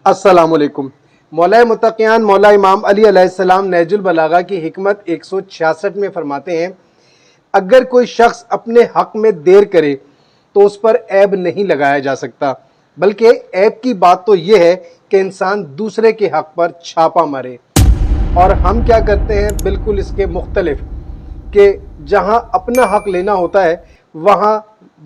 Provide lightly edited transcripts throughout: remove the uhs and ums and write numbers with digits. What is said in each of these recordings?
अस्सलामुअलैकुम। मौला मुत्तक़ियान मौला इमाम अली अलैहिस्सलाम नहजुल बलागा की हिकमत 166 में फरमाते हैं, अगर कोई शख्स अपने हक में देर करे तो उस पर ऐब नहीं लगाया जा सकता, बल्कि ऐब की बात तो यह है कि इंसान दूसरे के हक पर छापा मारे। और हम क्या करते हैं बिल्कुल इसके मुख्तलिफ, कि जहां अपना हक लेना होता है वहां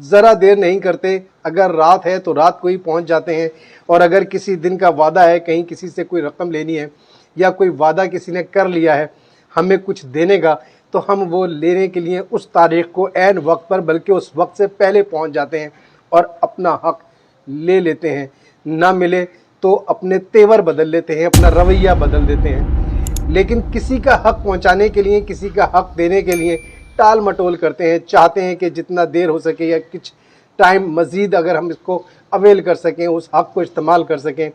ज़रा देर नहीं करते। अगर रात है तो रात को ही पहुंच जाते हैं, और अगर किसी दिन का वादा है, कहीं किसी से कोई रकम लेनी है या कोई वादा किसी ने कर लिया है हमें कुछ देने का, तो हम वो लेने के लिए उस तारीख़ को ऐन वक्त पर, बल्कि उस वक्त से पहले पहुंच जाते हैं और अपना हक ले लेते हैं। ना मिले तो अपने तेवर बदल लेते हैं, अपना रवैया बदल देते हैं। लेकिन किसी का हक पहुंचाने के लिए, किसी का हक देने के लिए टाल मटोल करते हैं, चाहते हैं कि जितना देर हो सके या कुछ टाइम मज़ीद अगर हम इसको अवेल कर सकें, उस हक को इस्तेमाल कर सकें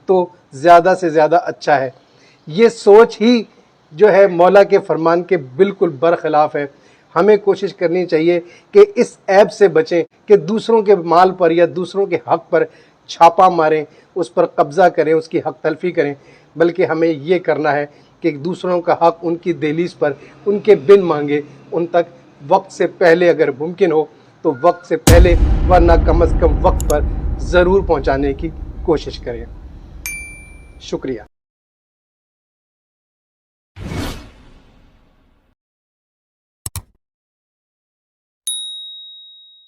तो ज़्यादा से ज़्यादा अच्छा है। ये सोच ही जो है मौला के फरमान के बिल्कुल बरखिलाफ़ है। हमें कोशिश करनी चाहिए कि इस ऐब से बचें कि दूसरों के माल पर या दूसरों के हक पर छापा मारें, उस पर कब्ज़ा करें, उसकी हक तलफ़ी करें। बल्कि हमें ये करना है कि दूसरों का हक उनकी दहलीज़ पर उनके बिन मांगे उन तक वक्त से पहले, अगर मुमकिन हो तो वक्त से पहले, वरना कम अज़ कम वक्त पर ज़रूर पहुंचाने की कोशिश करें। शुक्रिया।